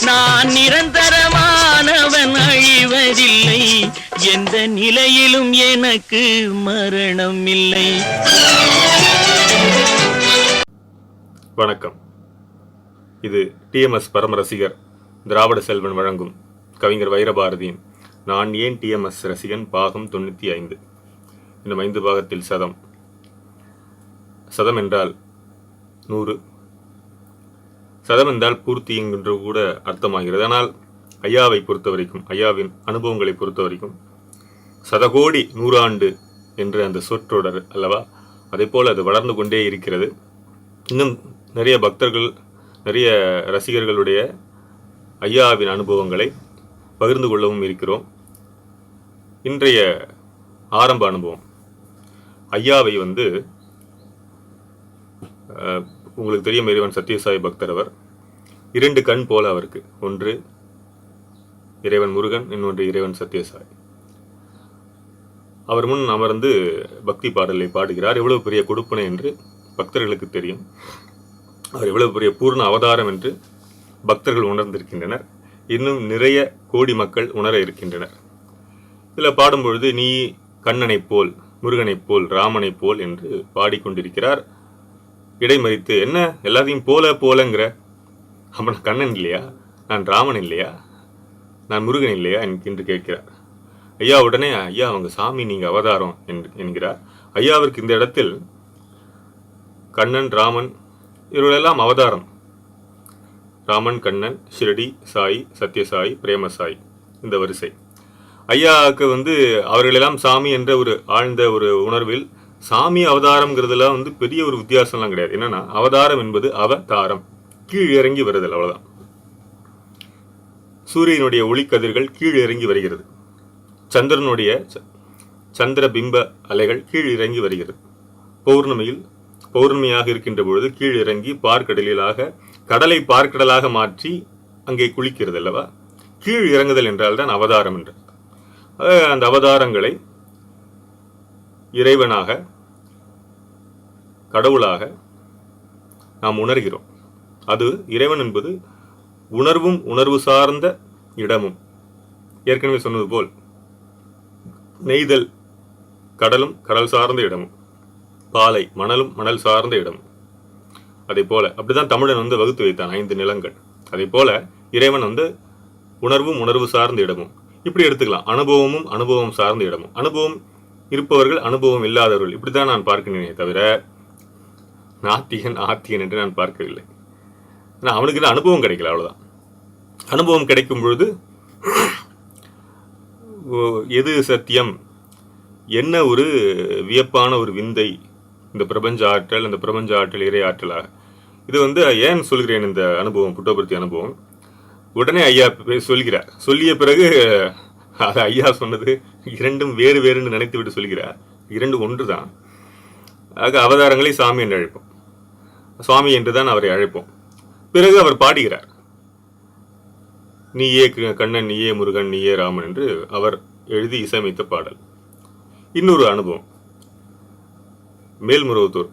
நான் நிரந்தரமானவன் அழிவதில்லை, எந்த நிலையிலும் எனக்கு மரணம் இல்லை. வணக்கம். இது டிஎம்எஸ் பரமரசிகர் திராவிட செல்வன் வழங்கும் கவிஞர் வைரபாரதியின் நான் ஏன் டிஎம்எஸ் ரசிகன் பாகம் 95. இந்த 5 பாகத்தில் சதம் என்றால் 100, சதம் என்றால் பூர்த்தி என்று கூட அர்த்தமாகிறது. ஆனால் ஐயாவை பொறுத்த வரைக்கும், ஐயாவின் அனுபவங்களை பொறுத்த வரைக்கும் சதகோடி 100 ஆண்டு என்று அந்த சொற்றொடர் அல்லவா, அதே போல் அது வளர்ந்து கொண்டே இருக்கிறது. இன்னும் நிறைய பக்தர்கள், நிறைய ரசிகர்களுடைய ஐயாவின் அனுபவங்களை பகிர்ந்து கொள்ளவும் இருக்கிறோம். இன்றைய ஆரம்ப அனுபவம், ஐயாவை உங்களுக்கு தெரியும், இறைவன் சத்யசாய் பக்தர். அவர் 2 கண் போல அவருக்கு, ஒன்று இறைவன் முருகன், இன்னொன்று இறைவன் சத்யசாய். அவர் முன் அமர்ந்து பக்தி பாடலை பாடுகிறார். எவ்வளவு பெரிய கொடுப்பனை என்று பக்தர்களுக்கு தெரியும். அவர் எவ்வளவு பெரிய பூர்ண அவதாரம் என்று பக்தர்கள் உணர்ந்திருக்கின்றனர். இன்னும் நிறைய கோடி மக்கள் உணர இருக்கின்றனர். இதில் பாடும்பொழுது நீ கண்ணனைப் போல், முருகனைப் போல், ராமனைப் போல் என்று பாடிக்கொண்டிருக்கிறார். இடைமறித்து, என்ன எல்லாத்தையும் போலங்கிற, அவன் கண்ணன் இல்லையா, நான் ராமன் இல்லையா, நான் முருகன் இல்லையா என்று கேட்கிறார். ஐயா உடனே, ஐயா அவங்க சாமி, நீங்க அவதாரம் என்கிறார். ஐயாவிற்கு இந்த இடத்தில் கண்ணன், ராமன் இவர்களெல்லாம் அவதாரம். ராமன், கண்ணன், ஷிரடி சாய், சத்யசாய், பிரேமசாய், இந்த வரிசை. ஐயாவுக்கு அவர்களெல்லாம் சாமி என்ற ஒரு ஆழ்ந்த ஒரு உணர்வில், சாமி அவதாரம்ங்கிறதுலாம் பெரிய ஒரு வித்தியாசம்லாம் கிடையாது. என்னன்னா, அவதாரம் என்பது அவதாரம், கீழ் இறங்கி வருதல், அவ்வளவுதான். சூரியனுடைய ஒளிக்கதிர்கள் கீழ் இறங்கி வருகிறது. சந்திரனுடைய சந்திர பிம்ப அலைகள் கீழ் இறங்கி வருகிறது. பௌர்ணமியாக இருக்கின்ற பொழுது கீழ் இறங்கி பார்க்கடலாக, கடலை பார்க்கடலாக மாற்றி அங்கே குளிக்கிறது அல்லவா. கீழ் இறங்குதல் என்றால் தான் அவதாரம் என்று. அந்த அவதாரங்களை இறைவனாக, கடவுளாக நாம் உணர்கிறோம். அது இறைவன் என்பது உணர்வும் உணர்வு சார்ந்த இடமும். ஏற்கனவே சொன்னது போல் நெய்தல் கடலும் கடல் சார்ந்த இடமும், பாலை மணலும் மணல் சார்ந்த இடமும். அதே போல அப்படிதான் தமிழன் வகுத்து வைத்தான் 5 நிலங்கள். அதே போல இறைவன் உணர்வும் உணர்வு சார்ந்த இடமும். இப்படி எடுத்துக்கலாம். அனுபவமும் அனுபவம் சார்ந்த இடமும். அனுபவம் இருப்பவர்கள், அனுபவம் இல்லாதவர்கள், இப்படித்தான் நான் பார்க்கிறேனே தவிர ஆத்திகன் என்று நான் பார்க்கவில்லை. ஆனால் அவனுக்கு அனுபவம் கிடைக்கல, அவ்வளவுதான். அனுபவம் கிடைக்கும் பொழுது எது சத்தியம், என்ன ஒரு வியப்பான ஒரு விந்தை இந்த பிரபஞ்ச ஆற்றல், இந்த பிரபஞ்ச ஆற்றல் இறை ஆற்றலாக. இது ஏன் சொல்கிறேன், இந்த அனுபவம், புட்டபர்த்தி அனுபவம். உடனே ஐயா சொல்கிறார். சொல்லிய பிறகு அது ஐயா சொன்னது 2 வேறுன்னு நினைத்து விட்டு சொல்கிறார். 2 ஒன்று தான். ஆக அவதாரங்களை சாமி என்று அழைப்போம், சுவாமி என்றுதான் அவரை அழைப்போம். பிறகு அவர் பாடுகிறார், நீயே கண்ணன், நீயே முருகன், நீயே ராமன் என்று அவர் எழுதி இசையமைத்த பாடல். இன்னொரு அனுபவம், மேல்முருகத்தூர்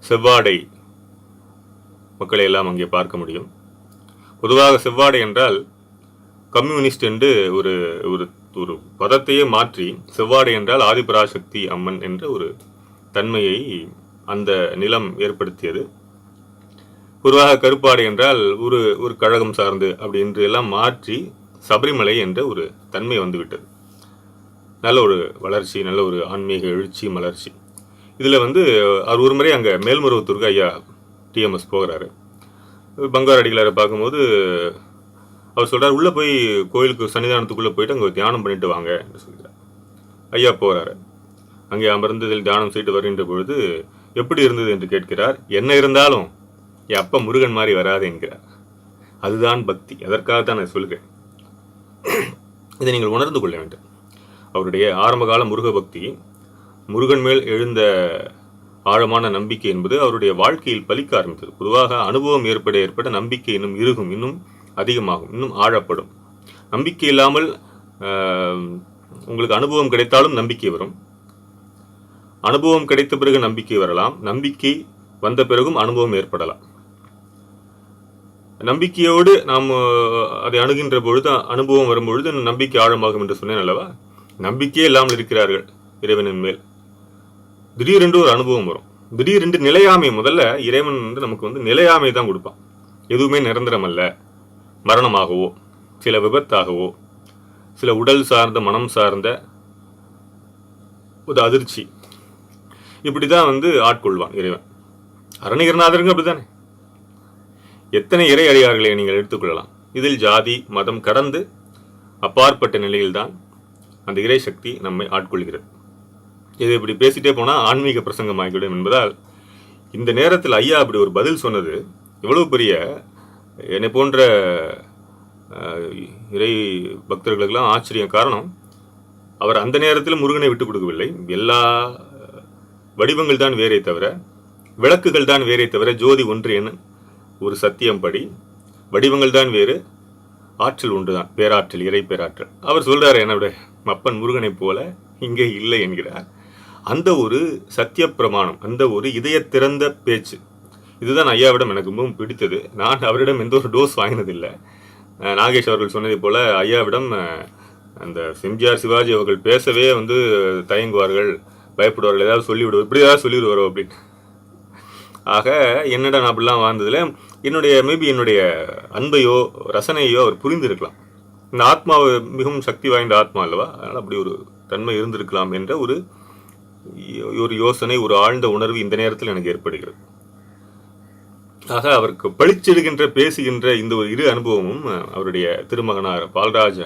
செவ்வாடை மக்களை எல்லாம் அங்கே பார்க்க முடியும். பொதுவாக செவ்வாடை என்றால் கம்யூனிஸ்ட் என்று ஒரு ஒரு பதத்தையே மாற்றி, செவ்வாடை என்றால் ஆதிபராசக்தி அம்மன் என்ற ஒரு தன்மையை அந்த நிலம் ஏற்படுத்தியது. பொதுவாக கருப்பாடை என்றால் ஒரு கழகம் சார்ந்து அப்படி என்று எல்லாம் மாற்றி சபரிமலை என்ற ஒரு தன்மை வந்துவிட்டது. நல்ல ஒரு வளர்ச்சி, நல்ல ஒரு ஆன்மீக எழுச்சி, மலர்ச்சி. இதில் அவர் ஒரு முறை அங்கே மேல்முருகத்தூருக்கு ஐயா டிஎம்எஸ் போகிறாரு. பங்கார் அடிகளாரை பார்க்கும்போது அவர் சொல்கிறார், உள்ளே போய் கோயிலுக்கு சன்னிதானத்துக்குள்ளே போயிட்டு அங்கே தியானம் பண்ணிட்டு வாங்க என்று சொல்கிறார். ஐயா போகிறாரு. அங்கே அமர்ந்ததில் தியானம் செய்து வருகின்ற பொழுது எப்படி இருந்தது என்று கேட்கிறார். என்ன இருந்தாலும் என் அப்பா முருகன் மாதிரி வராது என்கிறார். அதுதான் பக்தி. அதற்காகத்தான் நான் சொல்கிறேன். இதை நீங்கள் உணர்ந்து கொள்ள வேண்டும். அவருடைய ஆரம்பகால முருக பக்தி, முருகன் மேல் எழுந்த ஆழமான நம்பிக்கை என்பது அவருடைய வாழ்க்கையில் பலிக்க ஆரம்பித்தது. பொதுவாக அனுபவம் ஏற்பட நம்பிக்கை இன்னும் இறுகும், இன்னும் அதிகமாகும், இன்னும் ஆழப்படும். நம்பிக்கை இல்லாமல் உங்களுக்கு அனுபவம் கிடைத்தாலும் நம்பிக்கை வரும். அனுபவம் கிடைத்த பிறகு நம்பிக்கை வரலாம். நம்பிக்கை வந்த பிறகும் அனுபவம் ஏற்படலாம். நம்பிக்கையோடு நாம் அதை அணுகின்ற பொழுது, அனுபவம் வரும்பொழுது நம்பிக்கை ஆழமாகும் என்று சொன்னேன் அல்லவா? நம்பிக்கையே இல்லாமல் இருக்கிறார்கள் இறைவனின் மேல். திடீரென்று ஒரு அனுபவம் வரும். திடீரென்று நிலையாமை. முதல்ல இறைவன் நமக்கு நிலையாமை தான் கொடுப்பான். எதுவுமே நிரந்தரம் அல்ல. மரணமாகவோ, சில விபத்தாகவோ, சில உடல் சார்ந்த மனம் சார்ந்த ஒரு அதிர்ச்சி, இப்படிதான் ஆட்கொள்வான் இறைவன். அருணகிரிநாதருங்க அப்படித்தானே. எத்தனை இறை அடியார்களை நீங்கள் எடுத்துக்கொள்ளலாம். இதில் ஜாதி மதம் கடந்து அப்பாற்பட்ட நிலையில்தான் அந்த இறை சக்தி நம்மை ஆட்கொள்கிறது. இது இப்படி பேசிட்டே போனால் ஆன்மீக பிரசங்கம் ஆகிவிடும் என்பதால் இந்த நேரத்தில் ஐயா அப்படி ஒரு பதில் சொன்னது இவ்வளவு பெரிய என்னை போன்ற இறை பக்தர்களுக்கெல்லாம் ஆச்சரியம். காரணம், அவர் அந்த நேரத்தில் முருகனை விட்டுக் கொடுக்கவில்லை. எல்லா வடிவங்கள் தான் வேறே தவிர, விளக்குகள் தான் வேறே தவிர, ஜோதி ஒன்று என ஒரு சத்தியம் படி வடிவங்கள் தான் வேறு, ஆற்றல் ஒன்றுதான், பேராற்றல், இறை பேராற்றல். அவர் சொல்றாரு, என்னோட அப்பன் முருகனை போல இங்கே இல்லை என்கிறார். அந்த ஒரு சத்திய பிரமாணம், அந்த ஒரு இதய திறந்த பேச்சு, இதுதான் ஐயாவிடம் எனக்கு ரொம்பவும் பிடித்தது. நான் அவரிடம் எந்த ஒரு டோஸ் வாங்கினதில்லை. நாகேஷ் அவர்கள் சொன்னதை போல ஐயாவிடம் அந்த எம்ஜிஆர் சிவாஜி அவர்கள் பேசவே தயங்குவார்கள், பயப்படுவார்கள், ஏதாவது சொல்லிவிடுவார், இப்படி ஏதாவது சொல்லிவிடுவாரோ அப்படின்னு. ஆக என்னடா நான் அப்படிலாம் வாழ்ந்ததில் என்னுடைய அன்பையோ ரசனையோ அவர் புரிந்திருக்கலாம். இந்த ஆத்மா மிகவும் சக்தி வாய்ந்த ஆத்மா அல்லவா, அதனால் அப்படி ஒரு தன்மை இருந்திருக்கலாம் என்ற ஒரு யோசனை, ஒரு ஆழ்ந்த உணர்வு இந்த நேரத்தில் எனக்கு ஏற்படுகிறது. ஆக அவருக்கு பளிச்செடுகின்ற பேசுகின்ற இந்த ஒரு இரு அனுபவமும் அவருடைய திருமகனார் பால்ராஜ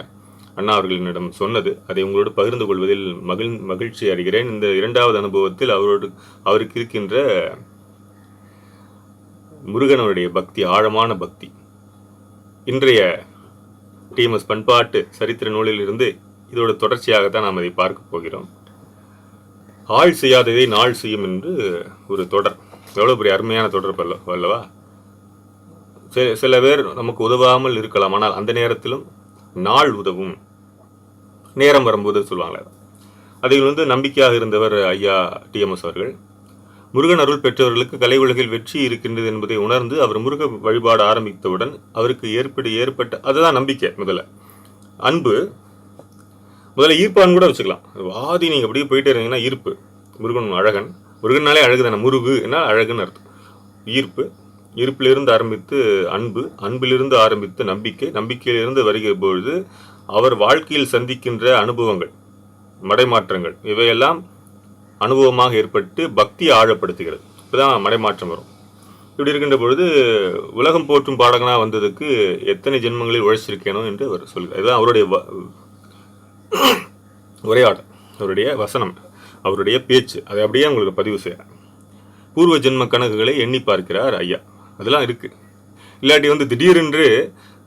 அண்ணா அவர்களிடம் சொன்னது. அதை உங்களோடு பகிர்ந்து கொள்வதில் மகிழ்ச்சி அடைகிறேன். இந்த இரண்டாவது அனுபவத்தில் அவருக்கு இருக்கின்ற முருகனுடைய பக்தி, ஆழமான பக்தி, இன்றைய டிஎம்எஸ் பண்பாட்டு சரித்திர நூலில் இருந்து இதோட தொடர்ச்சியாகத்தான் நாம் அதை பார்க்க போகிறோம். ஆள் செய்யாததை நாள் செய்யும் என்று ஒரு தொடர். எவ்வளோ பெரிய அருமையான தொடர் அல்லவா? சில பேர் நமக்கு உதவாமல் இருக்கலாம், ஆனால் அந்த நேரத்திலும் நாள் உதவும், நேரம் வரும்போது சொல்லுவாங்களே. அதில் நம்பிக்கையாக இருந்தவர் ஐயா டிஎம்எஸ் அவர்கள். முருகன் அருள் பெற்றவர்களுக்கு கலை உலகில் வெற்றி இருக்கின்றது என்பதை உணர்ந்து அவர் முருக வழிபாடு ஆரம்பித்தவுடன் அவருக்கு ஏற்பட்ட அதுதான் நம்பிக்கை. முதல்ல அன்பு, முதல்ல ஈர்ப்பான்னு கூட வச்சுக்கலாம். வாதி நீங்கள் அப்படியே போயிட்டே இருந்தீங்கன்னா ஈர்ப்பு. முருகன் அழகன், முருகனாலே அழகு தானே, முருகு என்ன அழகுன்னு அர்த்தம். ஈர்ப்பு, ஈர்ப்பிலிருந்து ஆரம்பித்து அன்பு, அன்பிலிருந்து ஆரம்பித்து நம்பிக்கை, நம்பிக்கையிலிருந்து வருகிற பொழுது அவர் வாழ்க்கையில் சந்திக்கின்ற அனுபவங்கள், மடைமாற்றங்கள், இவையெல்லாம் அனுபவமாக ஏற்பட்டு பக்தியை ஆழப்படுத்துகிறது. இப்போதான் மடைமாற்றம் வரும். இப்படி இருக்கின்ற பொழுது உலகம் போற்றும் பாடகனாக வந்ததுக்கு எத்தனை ஜென்மங்களில் உழைச்சிருக்கேனோ என்று அவர் சொல்கிறார். இதுதான் அவருடைய உரையாடல், அவருடைய வசனம், அவருடைய பேச்சு. அதை அப்படியே உங்களுக்கு பதிவு செய்கிறார். பூர்வ ஜென்ம கணக்குகளை எண்ணி பார்க்கிறார் ஐயா. அதெல்லாம் இருக்குது. இல்லாட்டி திடீரென்று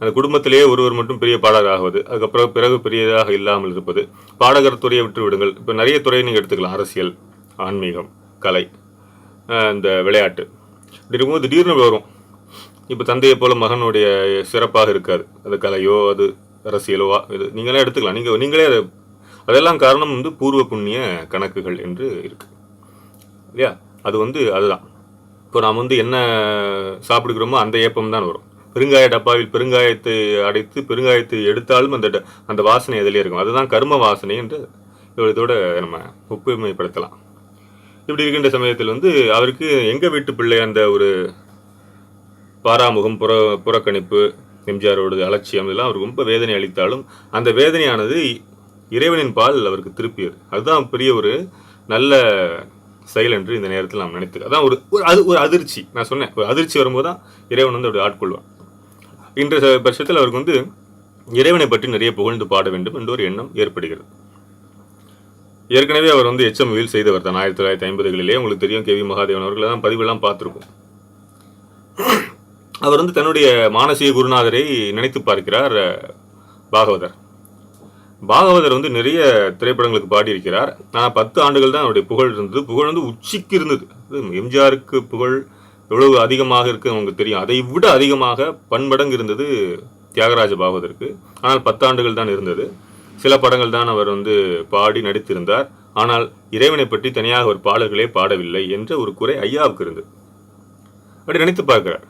அந்த குடும்பத்திலேயே ஒருவர் மட்டும் பெரிய பாடகர் ஆகுவது, அதுக்கப்புறம் பிறகு பெரியதாக இல்லாமல் இருப்பது, பாடகர் துறையை விட்டு விடுங்கள். இப்போ நிறைய துறையை நீங்கள் எடுத்துக்கலாம். அரசியல், ஆன்மீகம், கலை, இந்த விளையாட்டு. இப்படி இருக்கும்போது திடீர்னு வரும். இப்போ தந்தையை போல மகனுடைய சிறப்பாக இருக்காது. அது கலையோ அது அரசியலோ இது நீங்களே எடுத்துக்கலாம். நீங்களே அதெல்லாம் காரணம் பூர்வ புண்ணிய கணக்குகள் என்று இருக்கு இல்லையா? அது அதுதான். இப்போ நாம் என்ன சாப்பிடுகிறோமோ அந்த ஏப்பம் தான் வரும். பெருங்காய டப்பாவில் பெருங்காயத்தை அடைத்து பெருங்காயத்தை எடுத்தாலும் அந்த வாசனை அதிலே இருக்கும். அதுதான் கர்ம வாசனை என்று இதோட நம்ம ஒப்புமைப்படுத்தலாம். இப்படி இருக்கின்ற சமயத்தில் அவருக்கு எங்கள் வீட்டு பிள்ளை அந்த ஒரு பாராமுகம், புறக்கணிப்பு, எம்ஜிஆரோட அலட்சியம் இதெல்லாம் அவருக்கு ரொம்ப வேதனை அளித்தாலும் அந்த வேதனையானது இறைவனின் பால் அவருக்கு திருப்பியது. அதுதான் பெரிய ஒரு நல்ல செயல் என்று இந்த நேரத்தில் நாம் நினைத்து, அதான் ஒரு அதிர்ச்சி. நான் சொன்னேன், ஒரு அதிர்ச்சி வரும்போது தான் இறைவன் அப்படி ஆட்கொள்வான். இன்றைய பட்சத்தில் அவருக்கு இறைவனை பற்றி நிறைய புகழ்ந்து பாட வேண்டும் என்ற ஒரு எண்ணம் ஏற்படுகிறது. ஏற்கனவே அவர் எச்எம்வியில் செய்தவர் தான். 1950களிலே உங்களுக்கு தெரியும், கேவி மகாதேவன் அவர்கள் தான் பதிவெல்லாம் பார்த்துருக்கும். அவர் தன்னுடைய மானசீக குருநாதரை நினைத்து பார்க்கிறார். பாகவதர் நிறைய திரைப்படங்களுக்கு பாடியிருக்கிறார். ஆனால் 10 ஆண்டுகள் தான் அவருடைய புகழ் இருந்தது. புகழ் உச்சிக்கு இருந்தது. எம்ஜிஆருக்கு புகழ் எவ்வளவு அதிகமாக இருக்கு உங்களுக்கு தெரியும். அதை விட அதிகமாக பன்மடங்கு இருந்தது தியாகராஜ பாகவதற்கு. ஆனால் 10 ஆண்டுகள் தான் இருந்தது. சில படங்கள் தான் அவர் பாடி நடித்திருந்தார். ஆனால் இறைவனை பற்றி தனியாக ஒரு பாடல்களே பாடவில்லை என்ற ஒரு குறை ஐயாவுக்கு இருந்தது. அப்படி நினைத்து பார்க்கிறார்.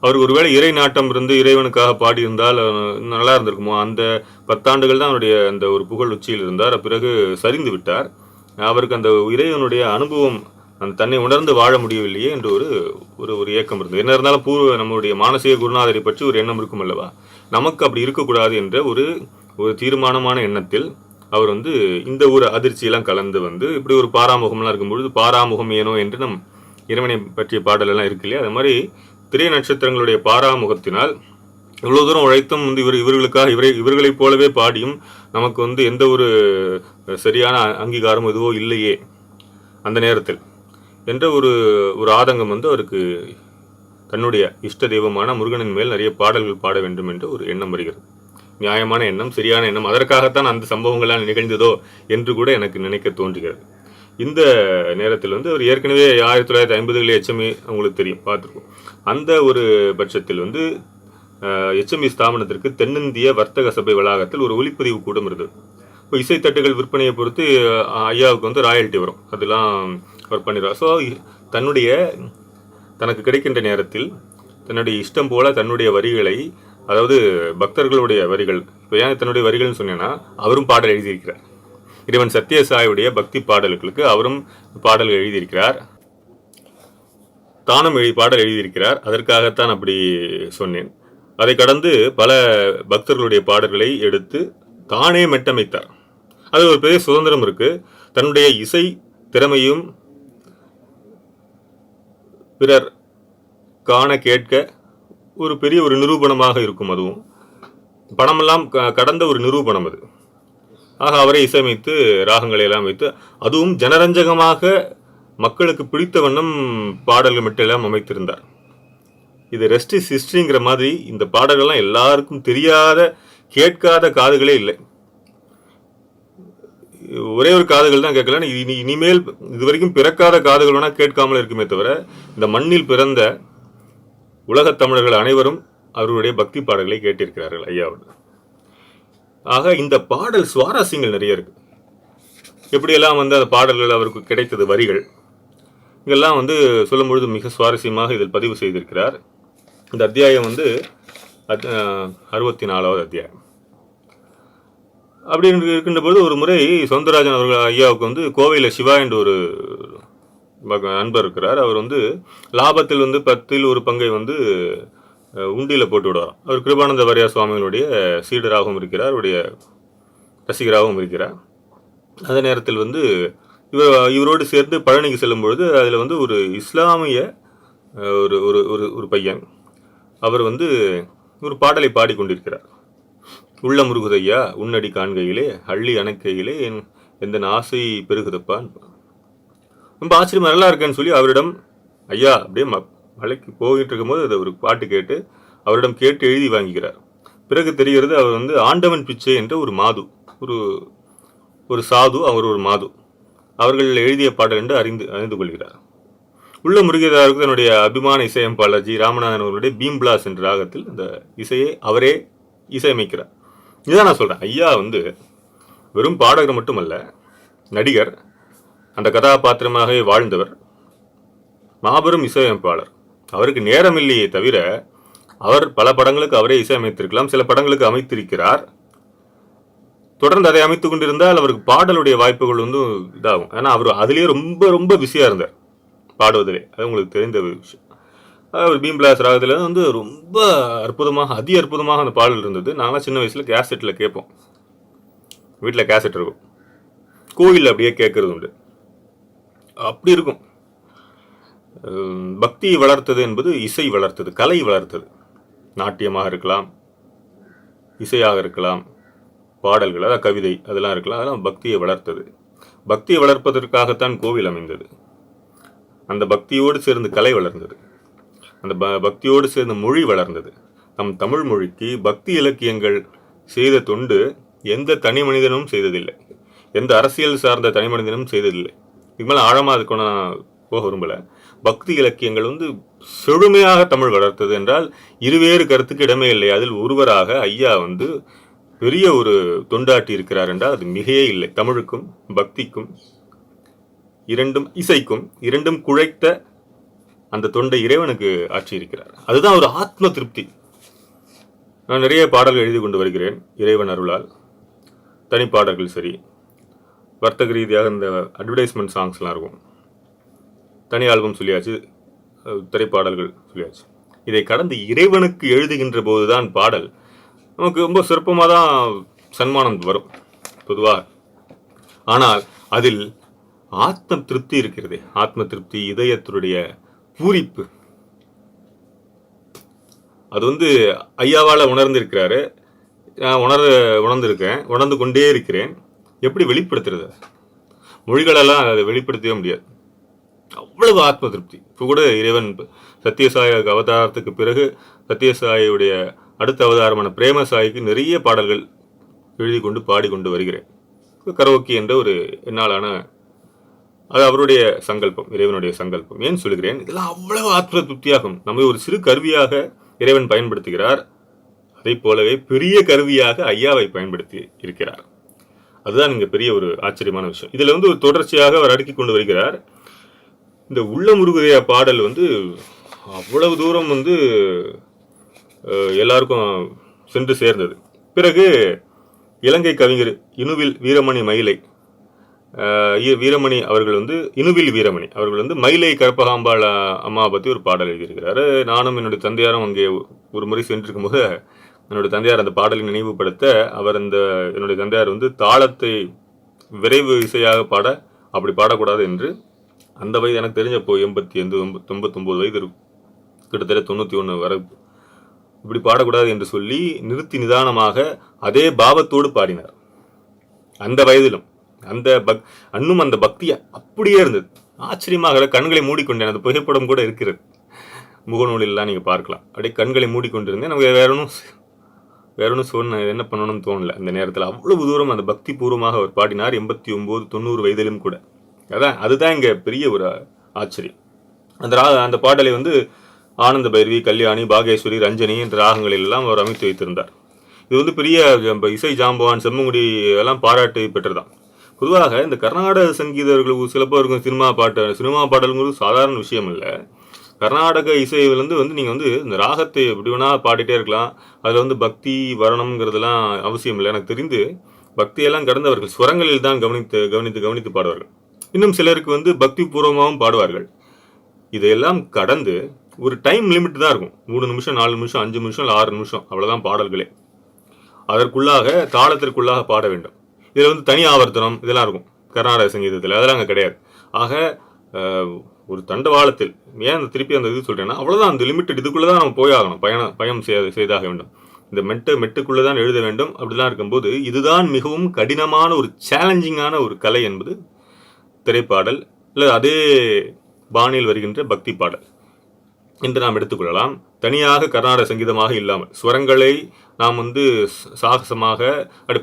அவருக்கு ஒருவேளை இறை நாட்டம் இருந்து இறைவனுக்காக பாடியிருந்தால் நல்லா இருந்திருக்குமோ. அந்த 10 ஆண்டுகள் தான் அவருடைய அந்த ஒரு புகழ் உச்சியில் இருந்தார். பிறகு சரிந்து விட்டார். அவருக்கு அந்த இறைவனுடைய அனுபவம், அந்த தன்னை உணர்ந்து வாழ முடியவில்லையே என்று ஒரு ஒரு ஒரு ஏக்கம் இருந்தது. என்ன இருந்தாலும் நம்முடைய மானசீக குருநாதரை பற்றி ஒரு எண்ணம் இருக்கும் அல்லவா, நமக்கு அப்படி இருக்கக்கூடாது என்ற ஒரு ஒரு தீர்மானமான எண்ணத்தில் அவர் இந்த ஒரு அதிர்ச்சியெல்லாம் கலந்து இப்படி ஒரு பாராமுகம்லாம் இருக்கும்பொழுது, பாராமுகம் ஏனோ என்று நம் இறைவனை பற்றிய பாடலெல்லாம் இருக்கு இல்லையா, அது மாதிரி திரை நட்சத்திரங்களுடைய பாராமுகத்தினால் இவ்வளவு தூரம் உழைத்தும் இவர்களுக்காக இவர்களைப் போலவே பாடியும் நமக்கு எந்த ஒரு சரியான அங்கீகாரம் எதுவோ இல்லையே அந்த நேரத்தில் என்ற ஒரு ஒரு ஆதங்கம் அவருக்கு தன்னுடைய இஷ்ட தெய்வமான முருகனின் மேல் நிறைய பாடல்கள் பாட வேண்டும் என்று ஒரு எண்ணம் வருகிறது. நியாயமான எண்ணம், சரியான எண்ணம். அதற்காகத்தான் அந்த சம்பவங்கள்லாம் நிகழ்ந்ததோ என்று கூட எனக்கு நினைக்க தோன்றுகிறது. இந்த நேரத்தில் அவர் ஏற்கனவே 1950களில் HME அவங்களுக்கு தெரியும், பார்த்துருக்கோம். அந்த ஒரு பட்சத்தில் HME ஸ்தாபனத்திற்கு தென்னிந்திய வர்த்தக சபை வளாகத்தில் ஒரு ஒலிப்பதிவு கூடம் இருந்தது. இப்போ இசைத்தட்டுகள் விற்பனையை பொறுத்து ஐயாவுக்கு ராயல்ட்டி வரும், அதெல்லாம் அவர் பண்ணிடுவார். ஸோ தனக்கு கிடைக்கின்ற நேரத்தில் தன்னுடைய இஷ்டம் போல தன்னுடைய வரிகளை, அதாவது பக்தர்களுடைய வரிகள், இப்போ ஏன் தன்னுடைய வரிகள்னு சொன்னேன்னா, அவரும் பாடல் எழுதியிருக்கிறார். இறைவன் சத்யசாயுடைய பக்தி பாடல்களுக்கு அவரும் பாடல்கள் எழுதியிருக்கிறார், தானும் பாடல் எழுதியிருக்கிறார். அதற்காகத்தான் அப்படி சொன்னேன். அதை கடந்து பல பக்தர்களுடைய பாடல்களை எடுத்து தானே மெட்டமைத்தார். அது ஒரு பெரிய சுதந்திரம் இருக்கு. தன்னுடைய இசை திறமையும் பிறர் காண கேட்க ஒரு பெரிய ஒரு நிரூபணமாக இருக்கும். அதுவும் பணமெல்லாம் கடந்த ஒரு நிரூபணம் அது. ஆக அவரை இசையமைத்து ராகங்களை எல்லாம் வைத்து, அதுவும் ஜனரஞ்சகமாக மக்களுக்கு பிடித்த வண்ணம் பாடல்கள் மட்டும் அமைத்திருந்தார். இது ரெஸ்ட் இஸ் ஹிஸ்டரிங்கிற மாதிரி இந்த பாடல்கள்லாம் எல்லாருக்கும் தெரியாத, கேட்காத காதுகளே இல்லை. ஒரே ஒரு காதுகள் தான் கேட்கல. இனிமேல் இதுவரைக்கும் பிறக்காத காதுகள் வேணா கேட்காமல் இருக்குமே தவிர, இந்த மண்ணில் பிறந்த உலகத் தமிழர்கள் அனைவரும் அவருடைய பக்தி பாடல்களை கேட்டிருக்கிறார்கள் ஐயாவோட. ஆக இந்த பாடல் சுவாரஸ்யங்கள் நிறைய இருக்கு. எப்படியெல்லாம் அந்த பாடல்கள் அவருக்கு கிடைத்தது, வரிகள் இதெல்லாம் சொல்லும் பொழுது மிக சுவாரஸ்யமாக இதில் பதிவு செய்திருக்கிறார். இந்த அத்தியாயம் 64வது அத்தியாயம். அப்படி இருக்கின்ற போது ஒரு முறை சௌந்தரராஜன் அவர்கள் ஐயாவுக்கு கோவையில் சிவா என்ற ஒரு நண்பர் இருக்கிறார். அவர் லாபத்தில் 10ல் ஒரு பங்கை உண்டியில் போட்டு விடுவார். அவர் கிருபானந்த வாரியார் சுவாமிகளுடைய சீடராகவும் இருக்கிறார், அவருடைய ரசிகராகவும் இருக்கிறார். அதே நேரத்தில் இவரோடு சேர்ந்து பழனிக்கு செல்லும் பொழுது அதில் ஒரு இஸ்லாமிய ஒரு ஒரு ஒரு பையன் அவர் ஒரு பாடலை பாடிக்கொண்டிருக்கிறார். உள்ள முருகுதையா உன்னடி காண்கையிலே அள்ளி அணைக்கையிலே எந்த ஆசை பெருகுதப்பான். ரொம்ப ஆச்சரியமா நல்லா இருக்கேன்னு சொல்லி அவரிடம், ஐயா அப்படியே மலைக்கு போயிட்டு இருக்கும்போது அதை ஒரு பாட்டு கேட்டு அவரிடம் கேட்டு எழுதி வாங்கிக்கிறார். பிறகு தெரிகிறது அவர் ஆண்டவன் பிச்சை என்ற ஒரு மாது, ஒரு சாது, அவர் ஒரு மாது, அவர்கள் எழுதிய பாடல் என்று அறிந்து கொள்கிறார். உள்ள முருகேதாருக்கு தன்னுடைய அபிமான இசையமைப்பாளர் ஜி ராமநாதன் அவர்களுடைய பீம்பிளாஸ் என்ற ராகத்தில் அந்த இசையை அவரே இசையமைக்கிறார். இதுதான் நான் சொல்றேன், ஐயா வெறும் பாடகர் மட்டுமல்ல, நடிகர், அந்த கதாபாத்திரமாகவே வாழ்ந்தவர், மாபெரும் இசையமைப்பாளர். அவருக்கு நேரம் இல்லையே தவிர அவர் பல படங்களுக்கு அவரே இசையமைத்திருக்கலாம், சில படங்களுக்கு அமைத்திருக்கிறார். தொடர்ந்து அதை அமைத்துக் கொண்டிருந்தால் அவருக்கு பாடலுடைய வாய்ப்புகள் இதாகும். ஏன்னா அவர் அதிலேயே ரொம்ப ரொம்ப பிஸியா இருந்தார் பாடுவதிலே. அது உங்களுக்கு தெரிந்த விஷயம். அவர் பீம்பிளாஸ் ராகத்தில் ரொம்ப அற்புதமாக, அதி அற்புதமாக அந்த பாடல் இருந்தது. நாங்களாம் சின்ன வயசுல கேசட்டில் கேட்போம், வீட்டில் கேசட் இருக்கும், கோயிலில் அப்படியே கேட்கறது உண்டு. அப்படி இருக்கும். பக்தியை வளர்த்தது என்பது இசை வளர்த்தது, கலை வளர்த்தது. நாட்டியமாக இருக்கலாம், இசையாக இருக்கலாம், பாடல்கள், அதாவது கவிதை, அதெல்லாம் இருக்கலாம். அதெல்லாம் பக்தியை வளர்த்தது. பக்தியை வளர்ப்பதற்காகத்தான் கோவில் அமைந்தது. அந்த பக்தியோடு சேர்ந்து கலை வளர்ந்தது, அந்த பக்தியோடு சேர்ந்து மொழி வளர்ந்தது. நம் தமிழ் மொழிக்கு பக்தி இலக்கியங்கள் செய்த தொண்டு எந்த தனி மனிதனும் செய்ததில்லை, எந்த அரசியல் சார்ந்த தனி மனிதனும் செய்ததில்லை. இது மேலே ஆழமாக அதுக்கு நான் போக விரும்பல. பக்தி இலக்கியங்கள் செழுமையாக தமிழ் வளர்த்தது என்றால் இருவேறு கருத்துக்கு இடமே இல்லை. அதில் ஒருவராக ஐயா பெரிய ஒரு தொண்டாட்டி இருக்கிறார் என்றால் அது மிகையே இல்லை. தமிழுக்கும் பக்திக்கும் இரண்டும், இசைக்கும் இரண்டும் குழைத்த அந்த தொண்டை இறைவனுக்கு ஆற்றியிருக்கிறார். அதுதான் ஒரு ஆத்ம திருப்தி. நான் நிறைய பாடல்கள் எழுதி கொண்டு வருகிறேன் இறைவன் அருளால். தனிப்பாடல்கள் சரி, வர்த்தக ரீதியாக இந்த அட்வர்டைஸ்மெண்ட் சாங்ஸ்லாம் இருக்கும், தனி ஆல்பம் சொல்லியாச்சு, திரைப்பாடல்கள் சொல்லியாச்சு. இதை கடந்து இறைவனுக்கு எழுதுகின்ற போதுதான் பாடல் நமக்கு ரொம்ப சிறப்பமாக தான் சன்மானம் வரும் பொதுவாக. ஆனால் அதில் ஆத்ம திருப்தி இருக்கிறது. ஆத்ம திருப்தி, இதயத்தினுடைய பூரிப்பு, அது ஐயாவால் உணர்ந்திருக்கிறாரு. நான் உணர்ந்திருக்கேன், உணர்ந்து கொண்டே இருக்கிறேன். எப்படி வெளிப்படுத்துறது? மொழிகளெல்லாம் அதை வெளிப்படுத்தவே முடியாது. அவ்வளவு ஆத்ம திருப்தி. இப்போ கூட இறைவன் சத்யசாய அவதாரத்துக்கு பிறகு சத்யசாயுடைய அடுத்த அவதாரமான பிரேமசாய்க்கு நிறைய பாடல்கள் எழுதி கொண்டு பாடிக்கொண்டு வருகிறேன். கரோக்கி என்ற ஒரு என்னாலான, அது அவருடைய சங்கல்பம், இறைவனுடைய சங்கல்பம். ஏன் சொல்கிறேன்? இதெல்லாம் அவ்வளவு ஆத்ம திருப்தியாகும். நம்மை ஒரு சிறு கருவியாக இறைவன் பயன்படுத்துகிறார். அதை போலவே பெரிய கருவியாக ஐயாவை பயன்படுத்தி இருக்கிறார். அதுதான் இங்க பெரிய ஒரு ஆச்சரியமான விஷயம். இதுல ஒரு தொடர்ச்சியாக அவர் அடுக்கி கொண்டு வருகிறார். இந்த உள்ள முருகுதையா பாடல் அவ்வளவு தூரம் எல்லாருக்கும் சென்று சேர்ந்தது. பிறகு இலங்கை கவிஞர் இனுவில் வீரமணி மயிலை வீரமணி அவர்கள் இனுவில் வீரமணி அவர்கள் மயிலை கற்பகாம்பாள் அம்மா பற்றி ஒரு பாடல் எழுதியிருக்கிறாரு. நானும் என்னுடைய தந்தையாரும் அங்கே ஒரு முறை சென்றிருக்கும் போது என்னுடைய தந்தையார் அந்த பாடலை நினைவுபடுத்த, அவர் என்னுடைய தந்தையார் தாளத்தை விரைவு இசையாக பாட, அப்படி பாடக்கூடாது என்று, அந்த வயது எனக்கு தெரிஞ்சப்போ 89 வயது இருக்கும், கிட்டத்தட்ட 91 வரை, இப்படி பாடக்கூடாது என்று சொல்லி நிறுத்தி நிதானமாக அதே பாவத்தோடு பாடினார். அந்த வயதிலும் அன்னும் அந்த பக்தியா அப்படியே இருந்தது. ஆச்சரியமாக கண்களை மூடிக்கொண்டேன். அந்த புகைப்படம் கூட இருக்கிறது முகநூலெல்லாம் நீங்கள் பார்க்கலாம். அப்படியே கண்களை மூடிக்கொண்டிருந்தேன். நமக்கு வேற ஒன்றும் சொன்ன என்ன பண்ணணும்னு தோணல. அந்த நேரத்தில் அவ்வளவு தூரம் அந்த பக்தி பூர்வமாக அவர் பாடினார். 89, 90 வயதிலும் கூட. அதுதான் இங்கே பெரிய ஒரு ஆச்சரியம். அந்த பாடலை ஆனந்த பைரவி, கல்யாணி, பாகேஸ்வரி, ரஞ்சனி என்ற ராகங்களில் எல்லாம் அவர் அமைத்து வைத்திருந்தார். இது பெரிய இசை ஜாம்பவான், செம்மங்குடி எல்லாம் பாராட்டு பெற்றதான். பொதுவாக இந்த கர்நாடக சங்கீதர்கள் சில பேருக்கு சினிமா பாடல்ங்கிறது சாதாரண விஷயம் இல்லை. கர்நாடக இசையிலேருந்து நீங்கள் இந்த ராகத்தை எப்படி வேணா பாடிட்டே இருக்கலாம். அதில் பக்தி வரணுங்கிறதுலாம் அவசியம் இல்லை. எனக்கு தெரிந்து பக்தியெல்லாம் கடந்தவர்கள் ஸ்வரங்களில் தான் கவனித்து பாடுவார்கள். இன்னும் சிலருக்கு பக்தி பூர்வமாகவும் பாடுவார்கள். இதையெல்லாம் கடந்து ஒரு டைம் லிமிட் தான் இருக்கும். 3 நிமிஷம், 4 நிமிஷம், 5 நிமிஷம், 6 நிமிஷம், அவ்வளோதான் பாடல்களே. அதற்குள்ளாக தாளத்திற்குள்ளாக பாட வேண்டும். இதில் தனி ஆவர்த்தனம் இதெல்லாம் இருக்கும் கர்நாடக சங்கீதத்தில், அதெல்லாம் அங்கே கிடையாது. ஆக ஒரு தண்டவாளத்தில் ஏன் திருப்பி அந்த இது சொல்கிறேன்னா, அவ்வளோதான், அந்த லிமிட்டட் இதுக்குள்ளே தான் நம்ம போயாகணும், பயணம் செய்தாக வேண்டும். இந்த மெட்டுக்குள்ளே தான் எழுத வேண்டும். அப்படிலாம் இருக்கும்போது இதுதான் மிகவும் கடினமான ஒரு சேலஞ்சிங்கான ஒரு கலை என்பது திரைப்பாடல், இல்லை அதே பாணியில் வருகின்ற பக்தி பாடல் என்று நாம் எடுத்துக்கொள்ளலாம். தனியாக கர்நாடக சங்கீதமாக இல்லாமல் ஸ்வரங்களை நாம் சாகசமாக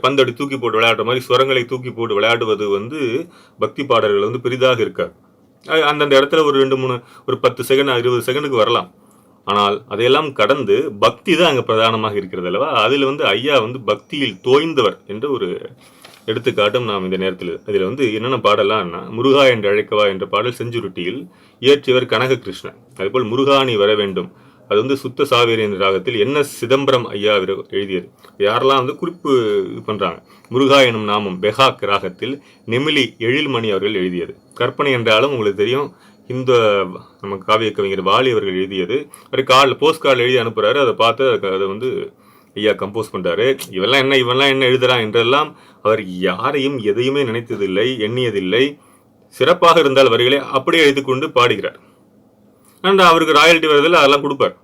பந்தடி தூக்கி போட்டு விளையாடுற மாதிரி ஸ்வரங்களை தூக்கி போட்டு விளையாடுவது பக்தி பாடல்கள் பெரிதாக இருக்காது. அந்தந்த இடத்துல ஒரு 2, 3, ஒரு 10 செகண்ட், 20 செகண்டுக்கு வரலாம். ஆனால் அதையெல்லாம் கடந்து பக்தி தான் அங்கே பிரதானமாக இருக்கிறது அல்லவா? அதில் ஐயா பக்தியில் தோய்ந்தவர் என்ற ஒரு எடுத்துக்காட்டும் நாம் இந்த நேரத்தில். அதில் என்னென்ன பாடலாம்னா, முருகா என்று அழைக்கவா என்ற பாடல் செஞ்சுருட்டியில் இயற்றியவர் கனககிருஷ்ணன். அதுபோல் முருகாணி வர வேண்டும், அது சுத்த சாவேரி என்ற ராகத்தில் NS சிதம்பரம் ஐயா எழுதியது. யாரெல்லாம் குறிப்பு இது பண்ணுறாங்க. முருகா எனும் நாமம் பெஹாக் ராகத்தில் நெமிலி எழில்மணி அவர்கள் எழுதியது. கற்பனை என்றாலும் உங்களுக்கு தெரியும், இந்த நம்ம காவிய கவிஞர் வாலி அவர்கள் எழுதியது. அவர் போஸ்ட் கார்டில் எழுதி அனுப்புகிறாரு. அதை பார்த்து அதை ஐயா கம்போஸ் பண்ணுறாரு. இவெல்லாம் என்ன எழுதுறான் என்றெல்லாம் அவர் யாரையும் எதையுமே நினைத்ததில்லை, எண்ணியதில்லை. சிறப்பாக இருந்தால் வரிகளை அப்படியே எழுதிக்கொண்டு பாடுகிறார். அண்ட் அவருக்கு ராயல்ட்டி வரதில் அதெல்லாம் கொடுப்பார்.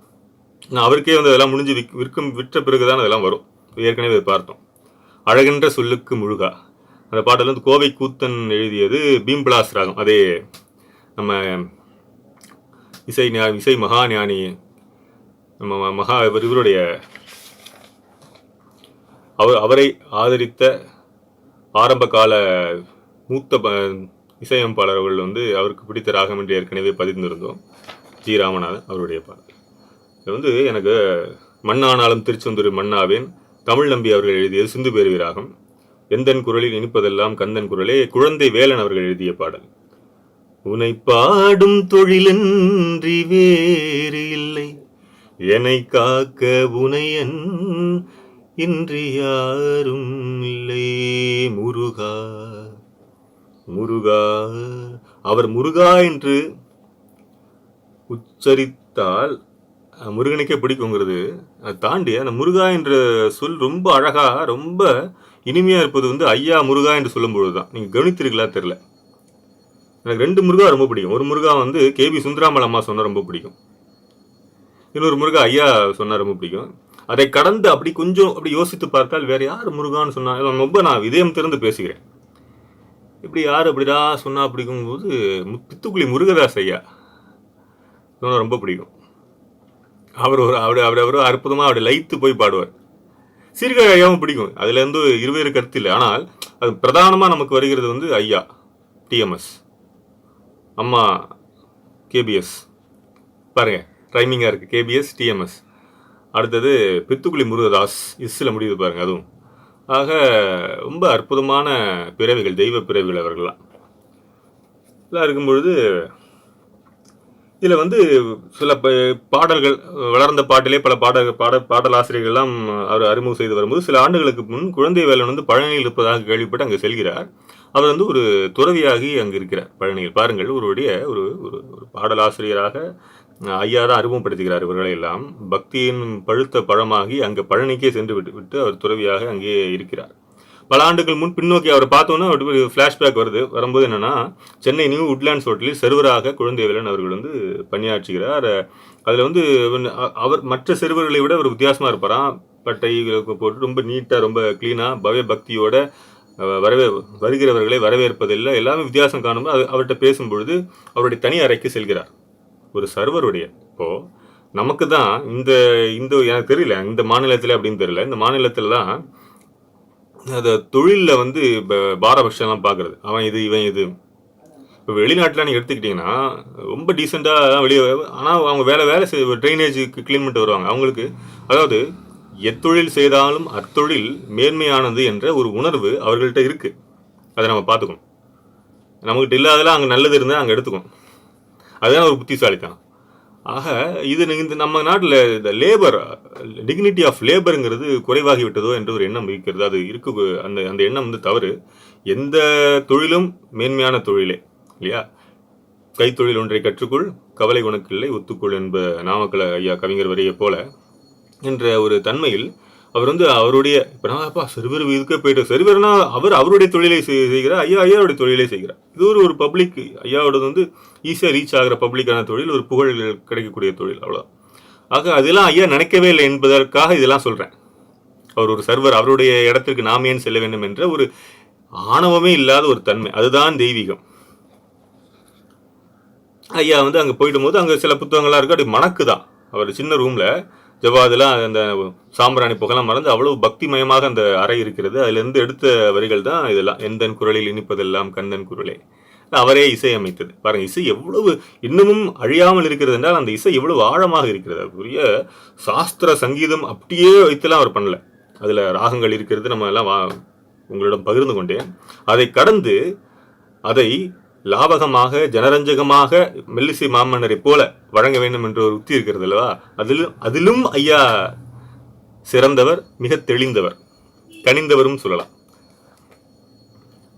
அவருக்கே அதெல்லாம் முடிஞ்சு விற்ற பிறகுதான் அதெல்லாம் வரும். ஏற்கனவே பார்த்தோம். அழகின்ற சொல்லுக்கு முழுகா அந்த பாடல் கோவை கூத்தன் எழுதியது. பீம்பிளாஸ் ராகம். அதே நம்ம இசை மகா ஞானி நம்ம இவருடைய அவரை ஆதரித்த ஆரம்ப கால மூத்த இசையமைப்பாளர்கள் அவருக்கு பிடித்த ராகம் என்று ஏற்கனவே பதிந்திருந்தோம். ஜி ராமநாதன் அவருடைய பாடல். இது எனக்கு மண்ணானாலும் திருச்செந்தூர் மண்ணாவேன் தமிழ் நம்பி அவர்கள் எழுதியது சிந்து பேரவி ராகம். எந்தன் குரலில் இனிப்பதெல்லாம் கந்தன் குரலே குழந்தை வேலன் அவர்கள் எழுதிய பாடல். உனை பாடும் தொழிலன்றி வேறு இல்லை, என்னை காக்க உனையன் இன்றி யாரும் இல்லை. முருகா முருகா. அவர் முருகா என்று உச்சரித்தால் முருகனுக்கே பிடிக்குங்கிறது. அதை தாண்டி அந்த முருகா என்ற சொல் ரொம்ப அழகா ரொம்ப இனிமையா இருப்பது வந்து ஐயா முருகா என்று சொல்லும் பொழுதுதான். நீங்க கவனித்திருக்கலாம் தெரியல. எனக்கு 2 முருகா ரொம்ப பிடிக்கும். ஒரு முருகா வந்து கேபி சுந்தராமல் அம்மா சொன்னா ரொம்ப பிடிக்கும். இன்னொரு முருகா ஐயா சொன்னா ரொம்ப பிடிக்கும். அதை கடந்து அப்படி கொஞ்சம் அப்படி யோசித்து பார்த்தால் வேற யார் முருகான்னு சொன்னா ரொம்ப நான் இதயம் திறந்து பேசுகிறேன். இப்படி யார் அப்படிடா சொன்னா பிடிக்கும்போது பித்துக்குளி முருகதாஸ் ஐயா சொன்னா ரொம்ப பிடிக்கும். அவர் அற்புதமா அப்படி லைத்து போய் பாடுவார். சீர்காழி ஐயாவும் பிடிக்கும். அதுல இருந்து இருவேறு கருத்து இல்லை. ஆனால் அது பிரதானமா நமக்கு வருகிறது வந்து ஐயா டிஎம்எஸ், அம்மா கேபிஎஸ். பாருங்க ரைமிங்கா இருக்கு, கேபிஎஸ் டிஎம்எஸ். அடுத்தது பித்துக்குளி முருகதாஸ், இஸ்ல முடியுது பாருங்க. அதுவும் ஆக ரொம்ப அற்புதமான பிறவிகள், தெய்வ பிறவிகள் அவர்கள்லாம். இதெல்லாம் இருக்கும்பொழுது இதில் வந்து சில பாடல்கள் வளர்ந்த பாட்டிலே பல பாடலாசிரியர்கள்லாம் அவர் அறிமுகம் செய்து வரும்போது சில ஆண்டுகளுக்கு முன் குழந்தை வேலன் வந்து பழனியில் இருப்பதாக கேள்விப்பட்டு அங்கே செல்கிறார். அவர் வந்து ஒரு துறவியாகி அங்கு இருக்கிறார் பழனியில். பாருங்கள், ஒருவருடைய ஒரு ஒரு பாடலாசிரியராக ஐயா தான் அறிமுகப்படுத்துகிறார் இவர்களை எல்லாம். பக்தியின் பழுத்த பழமாகி அங்கே பழனிக்கே சென்று விட்டு அவர் துறவியாக அங்கே இருக்கிறார். பல ஆண்டுகள் முன் பின்னோக்கி அவரை பார்த்தோன்னா ஒரு ஃப்ளாஷ்பேக் வரும்போது என்னன்னா, சென்னை நியூ உட்லாண்ட்ஸ் ஹோட்டலில் செர்வராக குழந்தைவேலன் அவர்கள் வந்து பணியாற்றுகிறார். அதில் வந்து அவர் மற்ற செர்வர்களை விட ஒரு வித்தியாசமாக இருப்பாராம். பட்டை போட்டு ரொம்ப நீட்டாக ரொம்ப கிளீனாக பவ்ய பக்தியோட வருகிறவர்களை வரவேற்பதில்லை, எல்லாமே வித்தியாசம் காணும்போது அவர்கிட்ட பேசும்பொழுது அவருடைய தனி அறைக்கு செல்கிறார். ஒரு சர்வருடைய இப்போ நமக்கு தான் இந்த எனக்கு தெரியல இந்த மாநிலத்தில் அப்படின்னு தெரியல. இந்த மாநிலத்தில் தான் அந்த தொழிலில் வந்து இப்போ பாரபட்சம்லாம் பார்க்குறது, அவன் இது இவன் இது. இப்போ வெளிநாட்டில் நீங்கள் எடுத்துக்கிட்டிங்கன்னா ரொம்ப டீசெண்டாக வெளியே, ஆனால் அவங்க வேலை ட்ரைனேஜுக்கு க்ளீன் பண்ணிட்டு வருவாங்க. அவங்களுக்கு அதாவது எத்தொழில் செய்தாலும் அத்தொழில் மேன்மையானது என்ற ஒரு உணர்வு அவர்கள்ட்ட இருக்குது. அதை நம்ம பார்த்துக்கணும். நம்மகிட்ட இல்லாதெல்லாம் அங்கே நல்லது இருந்தால் அங்கே எடுத்துக்கணும். அதுதான் ஒரு புத்திசாலித்தனம். ஆக இது நம்ம நாட்டில் இந்த லேபர் டிக்னிட்டி ஆஃப் லேபருங்கிறது குறைவாகி விட்டதோ என்ற ஒரு எண்ணம் இருக்கிறது. அது இருக்கு. அந்த எண்ணம் வந்து தவறு. எந்த தொழிலும் மேன்மையான தொழிலே இல்லையா? கைத்தொழில் ஒன்றை கற்றுக்கொள், கவலை உனக்கு இல்லை, ஒத்துக்கொள் என்ப நாமக்கல் ஐயா கவிஞர் வரியை போல என்ற ஒரு தன்மையில் அவர் வந்து அவருடைய இப்போ நான்ப்பா செர்வர் இதுக்கே போயிட்டு செர்வர்னா அவருடைய தொழிலை செய்கிறார், ஐயாவுடைய தொழிலை செய்கிறார். இது ஒரு பப்ளிக், ஐயாவோடது வந்து ஈஸியாக ரீச் ஆகிற பப்ளிக்கான தொழில், ஒரு புகழ் கிடைக்கக்கூடிய தொழில், அவ்வளோ. ஆக அதெல்லாம் ஐயா நினைக்கவே இல்லை என்பதற்காக இதெல்லாம் சொல்கிறேன். அவர் ஒரு சர்வர், அவருடைய இடத்திற்கு நாம் ஏன் செல்ல வேண்டும் என்ற ஒரு ஆணவமே இல்லாத ஒரு தன்மை, அதுதான் தெய்வீகம். ஐயா வந்து அங்கே போயிடும் போது அங்கே சில புத்தகங்கள்லாம் இருக்குது. அப்படி மணக்கு தான். அவர் சின்ன ரூமில் ஜவாதெல்லாம் அந்த சாம்பிராணி புகழெல்லாம் மறந்து அவ்வளவு பக்திமயமாக அந்த அறை இருக்கிறது. அதிலிருந்து எடுத்த வரிகள் தான் இதெல்லாம். எந்தன் குரலில் இனிப்பதெல்லாம் கந்தன் குரலே. அவரே இசையமைத்தது. பாருங்க, இசை எவ்வளவு இன்னமும் அழியாமல் இருக்கிறது என்றால் அந்த இசை எவ்வளவு ஆழமாக இருக்கிறது. அதுக்குரிய சாஸ்திர சங்கீதம் அப்படியே வைத்துலாம் அவர் பண்ணல. அதில் ராகங்கள் இருக்கிறது, நம்ம எல்லாம் உங்களிடம் பகிர்ந்து கொண்டேன். அதை கடந்து அதை லாபகமாக ஜனரஞ்சகமாக மெல்லிசை மாமன்னரை போல வழங்க வேண்டும் என்ற ஒரு உத்தி இருக்கிறது அல்லவா? அதிலும் ஐயா சிறந்தவர், மிக தெளிந்தவர், கனிந்தவரும் சொல்லலாம்.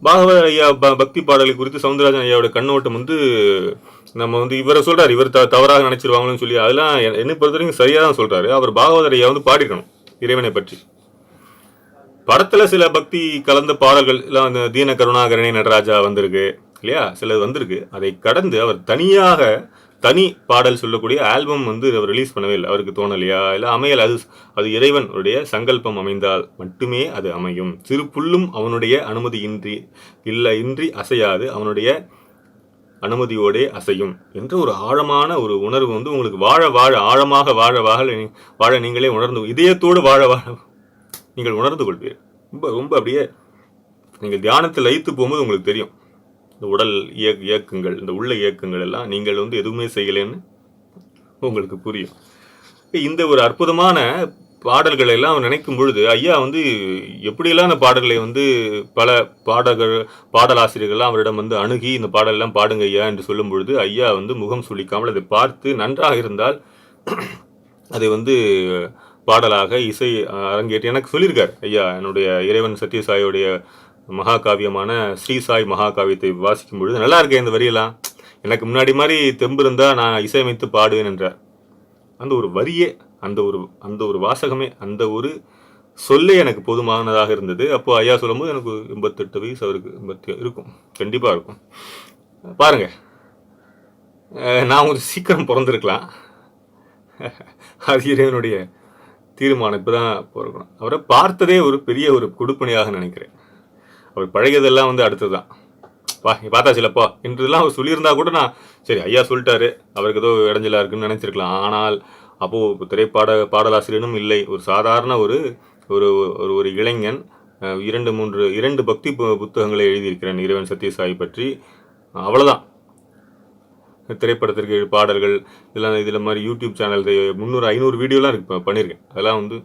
பாகவத ஐயா பக்தி பாடலை குறித்து சவுந்தரராஜன் ஐயாவோட கண்ணோட்டம் வந்து நம்ம வந்து இவரை சொல்றாரு, இவர் தவறாக நினைச்சிருவாங்கன்னு சொல்லி அதெல்லாம் என்னை பொறுத்த வரைக்கும் சரியா தான் சொல்றாரு. அவர் பாகவதர் ஐயா வந்து பாடிக்கணும் இறைவனை பற்றி. படத்துல சில பக்தி கலந்த பாடல்கள் எல்லாம் அந்த தீன கருணாகரணி நடராஜா வந்திருக்கு இல்லையா, சிலது வந்திருக்கு. அதை கடந்து அவர் தனியாக தனி பாடல் சொல்லக்கூடிய ஆல்பம் வந்து அவர் ரிலீஸ் பண்ணவே இல்லை. அவருக்கு தோணலையா இல்லை அமையல். அது இறைவனுடைய சங்கல்பம் அமைந்தால் மட்டுமே அது அமையும். சிறு புல்லும் அவனுடைய அனுமதி இன்றி அசையாது, அவனுடைய அனுமதியோடே அசையும் என்ற ஒரு ஆழமான ஒரு உணர்வு வந்து உங்களுக்கு ஆழமாக வாழ நீங்களே உணர்ந்து இதயத்தோடு வாழ நீங்கள் உணர்ந்து கொள்வீர்கள். ரொம்ப அப்படியே நீங்கள் தியானத்தில் லயித்து போகும்போது உங்களுக்கு தெரியும் இந்த உடல் இயக்கங்கள், இந்த உள்ள இயக்கங்கள் எல்லாம் நீங்கள் வந்து எதுவுமே செய்யலைன்னு உங்களுக்கு புரியும். இந்த ஒரு அற்புதமான பாடல்களை எல்லாம் நினைக்கும் பொழுது ஐயா வந்து எப்படியெல்லாம் அந்த பாடல்களை வந்து பல பாடலாசிரியர்கள்லாம் அவரிடம் வந்து அணுகி இந்த பாடலெல்லாம் பாடுங்க ஐயா என்று சொல்லும் பொழுது ஐயா வந்து முகம் சுளிக்காமல் அதை பார்த்து நன்றாக இருந்தால் அதை வந்து பாடலாக இசை அரங்கேற்றி எனக்கு சொல்லியிருக்கார் ஐயா. என்னுடைய இறைவன் சத்யசாயோடைய மகாகாவியமான ஸ்ரீசாய் மகாகாவியத்தை வாசிக்கும் பொழுது நல்லா இருக்கேன் இந்த வரியெல்லாம், எனக்கு முன்னாடி மாதிரி தெம்பு இருந்தா நான் இசையமைத்து பாடுவேன் என்றார். அந்த ஒரு வரியே, அந்த ஒரு வாசகமே, அந்த ஒரு சொல்லே எனக்கு போதுமானதாக இருந்தது. அப்போ ஐயா சொல்லும்போது எனக்கு 88 வயசு, அவருக்கு 80 இருக்கும், கண்டிப்பா இருக்கும். பாருங்க, நான் கொஞ்சம் சீக்கிரம் பிறந்திருக்கலாம், அது இறைவனுடைய தீர்மானம். இப்பதான் பிறக்கணும். அவரை பார்த்ததே ஒரு பெரிய ஒரு கொடுப்பனையாக நினைக்கிறேன். அவர் பழகியதெல்லாம் வந்து அடுத்ததுதான். பார்த்தாச்சுலப்பா என்றெல்லாம் அவர் சொல்லியிருந்தா கூட நான் சரி ஐயா சொல்லிட்டாரு, அவருக்கு ஏதோ இடைஞ்சலா இருக்குன்னு நினைச்சிருக்கலாம். ஆனால் அப்போ பாடலாசிரியனும் இல்லை, ஒரு சாதாரண ஒரு ஒரு இளைஞன். 2 பக்தி புத்தகங்களை எழுதியிருக்கிறேன் இறைவன் சத்யசாய் பற்றி, அவ்வளவுதான். திரைப்படத்திற்கு பாடல்கள் இதெல்லாம் இதில் மாதிரி யூடியூப் சேனல் 300-500 வீடியோலாம் இருக்கு, பண்ணியிருக்கேன். அதெல்லாம் வந்து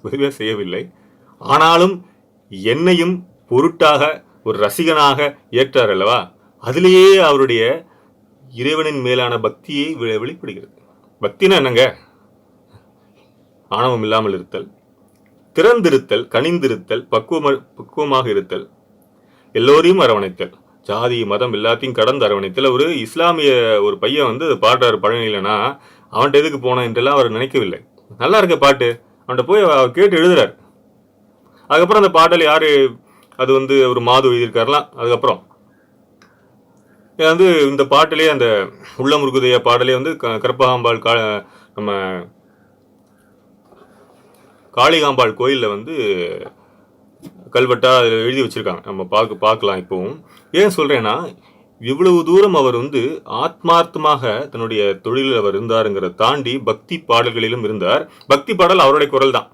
உதவியாக செய்யவில்லை. ஆனாலும் என்னையும் பொருட்டாக ஒரு ரசிகனாக ஏற்றார் அல்லவா, அதிலேயே அவருடைய இறைவனின் மேலான பக்தியை வெளிப்படுகிறது. பக்தினா என்னங்க? ஆணவம் இல்லாமல் இருத்தல், திறந்திருத்தல், கனிந்திருத்தல், பக்குவமாக இருத்தல், எல்லோரையும் அரவணைத்தல், ஜாதி மதம் எல்லாத்தையும் கடந்து அரவணைத்தல். ஒரு இஸ்லாமிய ஒரு பையன் வந்து பாடுறாரு பழனியிலனா, அவன்கிட்ட எதுக்கு போனான் என்றெல்லாம் அவர் நினைக்கவில்லை. நல்லா இருக்க பாட்டு, அவன்கிட்ட போய் அவர் கேட்டு எழுதுறாரு. அதுக்கப்புறம் அந்த பாடல் யாரு, அது வந்து ஒரு மாது எழுதியிருக்காருலாம். அதுக்கப்புறம் வந்து இந்த பாட்டிலே, அந்த உள்ளமுருகுதையா பாடலே வந்து கற்பகாம்பாள் நம்ம காளிகாம்பாள் கோயிலில் வந்து கல்வெட்டா எழுதி வச்சிருக்காங்க, நம்ம பார்க்கலாம். இப்போவும் ஏன் சொல்றேன்னா, இவ்வளவு தூரம் அவர் வந்து ஆத்மார்த்தமாக தன்னுடைய தொழிலில் அவர் இருந்தாருங்கிறத தாண்டி பக்தி பாடல்களிலும் இருந்தார். பக்தி பாடல் அவருடைய குரல் தான்.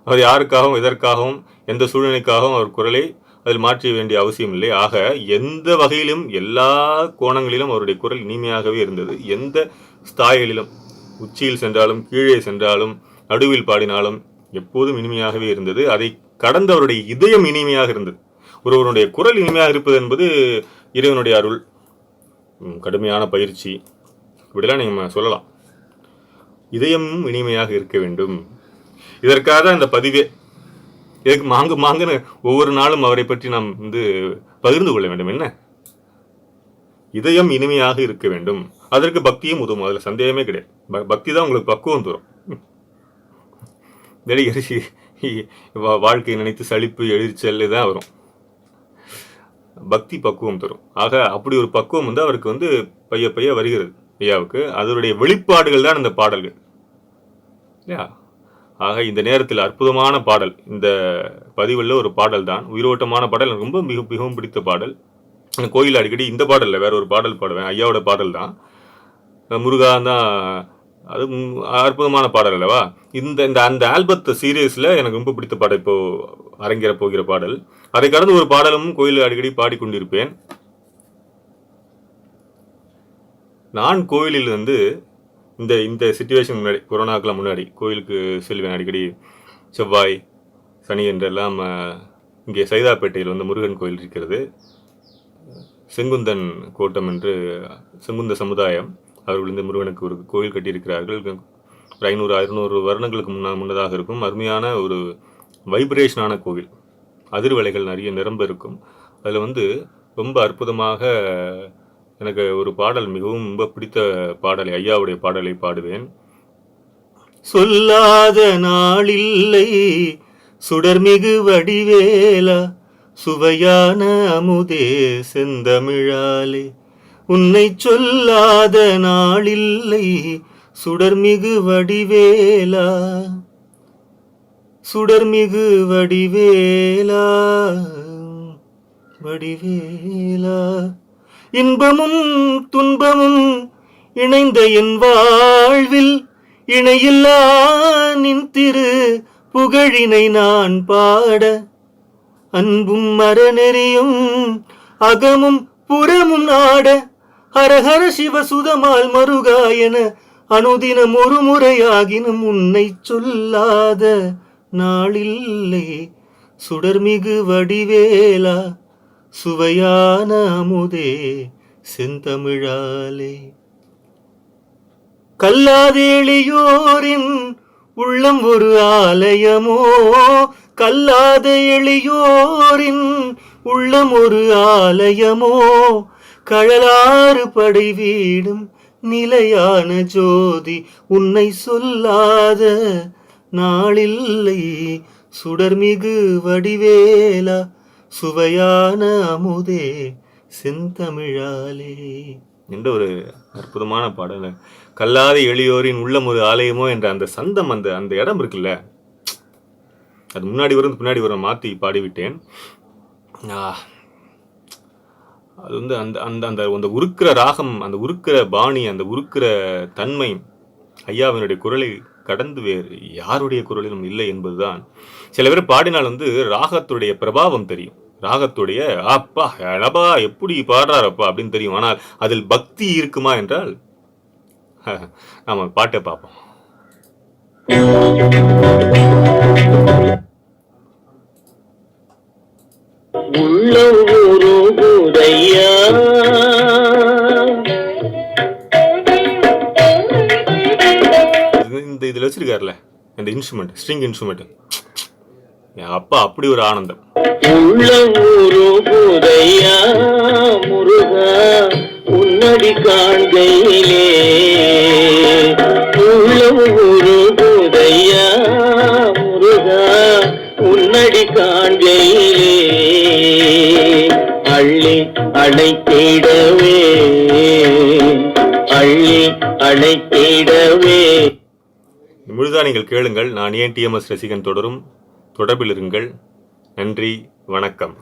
அவர் யாருக்காகவும் எதற்காகவும் எந்த சூழ்நிலைக்காகவும் அவர் குரலை அதில் மாற்ற வேண்டிய அவசியம் இல்லை. ஆக எந்த வகையிலும் எல்லா கோணங்களிலும் அவருடைய குரல் இனிமையாகவே இருந்தது. எந்த ஸ்தாயிலும், உச்சியில் சென்றாலும் கீழே சென்றாலும் நடுவில் பாடினாலும் எப்போதும் இனிமையாகவே இருந்தது. அதை கடந்த அவருடைய இதயம் இனிமையாக இருந்தது. ஒருவருடைய குரல் இனிமையாக இருப்பது என்பது இறைவனுடைய அருள், கடுமையான பயிற்சி, இப்படிலாம் நீங்க சொல்லலாம். இதயமும் இனிமையாக இருக்க வேண்டும். இதற்காக தான் இந்த பதிவே. இதுக்கு மாங்குன்னு ஒவ்வொரு நாளும் அவரை பற்றி நாம் வந்து பகிர்ந்து கொள்ள வேண்டும். என்ன, இதயம் இனிமையாக இருக்க வேண்டும், அதற்கு பக்தியும் உதவும், அதுல சந்தேகமே கிடையாது. பக்தி தான் உங்களுக்கு பக்குவம் தரும். வெளியரிசி வாழ்க்கையை நினைத்து சலிப்பு எரிச்சல் தான் வரும், பக்தி பக்குவம் தரும். ஆக அப்படி ஒரு பக்குவம் வந்து அவருக்கு வந்து பைய வருகிறது ஐயாவுக்கு. அதனுடைய வெளிப்பாடுகள் தான் இந்த பாடல்கள் இல்லையா. ஆக இந்த நேரத்தில் அற்புதமான பாடல், இந்த பதிவில் ஒரு பாடல் தான், உயிரோட்டமான பாடல், எனக்கு ரொம்ப மிகவும் பிடித்த பாடல். கோயில் அடிக்கடி இந்த பாடல்ல வேற ஒரு பாடல் பாடுவேன், ஐயாவோட பாடல் தான், முருகா தான். அது அற்புதமான பாடல் அல்லவா. அந்த ஆல்பத் சீரியஸ்ல எனக்கு ரொம்ப பிடித்த பாடல், இப்போ அரங்கேற போகிற பாடல். அதை கடந்து ஒரு பாடலும் கோயில் அடிக்கடி பாடிக்கொண்டிருப்பேன். நான் கோயிலில் வந்து இந்த சிச்சுவேஷன் முன்னாடி, கொரோனாக்கெல்லாம் முன்னாடி கோயிலுக்கு செல்வேன் அடிக்கடி. செவ்வாய் சனி என்றெல்லாம் இங்கே சைதாப்பேட்டையில் வந்து முருகன் கோயில் இருக்கிறது. செங்குந்தன் கோட்டம் என்று செங்குந்த சமுதாயம் அவர்கள் இந்த முருகனுக்கு ஒரு கோயில் கட்டியிருக்கிறார்கள். ஒரு 500-600 வருடங்களுக்கு முன்னதாக இருக்கும். அருமையான ஒரு வைப்ரேஷனான கோவில், அதிர்வலைகள் நிறைய நிரம்ப இருக்கும். அதில் வந்து ரொம்ப அற்புதமாக எனக்கு ஒரு பாடல், மிகவும் ரொம்ப பிடித்த பாடலை, ஐயாவுடைய பாடலை பாடுவேன். சொல்லாத நாளில்லை சுடர்மிகு வடிவேலா, சுவையான அமுதே செந்தமிழாலே, உன்னை சொல்லாத நாளில்லை சுடர்மிகு வடிவேலா, சுடர்மிகு வடிவேலா, வடிவேலா, இன்பமும் துன்பமும் இணைந்த என் வாழ்வில் இணையில்லா நின் திரு புகழினை நான் பாட, அன்பும் மரநெறியும் அகமும் புறமும் நாட, ஹரஹர சிவசுதமால் மருகா என அனுதினம் ஒரு முறையாகினும் உன்னை சொல்லாத நாளில்லை. சுடர்மிகு வடிவேலா சுவையான அமுதே செந்தமிழாலே. கல்லாதேளியோரின் உள்ளம் ஒரு ஆலயமோ, கல்லாத எளியோரின் உள்ளம் ஒரு ஆலயமோ, கழலாறு படை வீடும் நிலையான ஜோதி உன்னை சொல்லாத நாளில்லை. சுடர்மிகு வடிவேலா சுவையான அமுதே செந்தமிழாலே என்ற ஒரு அற்புதமான பாடல். கல்லாத எளியோரின் உள்ளம் ஒரு ஆலயமோ என்ற அந்த சந்தம், அந்த அந்த இடம் இருக்குல்ல, அது முன்னாடி வரும் பின்னாடி வரும் மாற்றி பாடிவிட்டேன். அது வந்து அந்த அந்த அந்த அந்த உருக்கிற ராகம், அந்த உருக்கிற பாணி, அந்த உருக்கிற தன்மை ஐயாவினுடைய குரலை கடந்து வேறு யாருடைய குரலிலும் இல்லை என்பதுதான். சில பேர் பாடினால் வந்து ராகத்துடைய பிரபாவம் தெரியும், ராகத்துடைய அப்பா எனப்பா எப்படி பாடுறாரப்பா அப்படின்னு தெரியும். ஆனால் அதில் பக்தி இருக்குமா என்றால் நாம பாட்டை பார்ப்போம். இந்த இதுல வச்சிருக்காருல இந்த இன்ஸ்ட்ருமெண்ட், ஸ்ட்ரிங் இன்ஸ்ட்ருமெண்ட், அப்பா அப்படி ஒரு ஆனந்தம். முருகா உன்னடி காண்கையிலே, முருகா உன்னடி காண்கையிலே, அள்ளி அணைத்திடவே, அள்ளி அணைத்திடவே. முழுதா நீங்கள் கேளுங்கள். நான் ஏன் டிஎம்எஸ் ரசிகன் தொடரும் தொடர்பில் இருங்கள். நன்றி, வணக்கம்.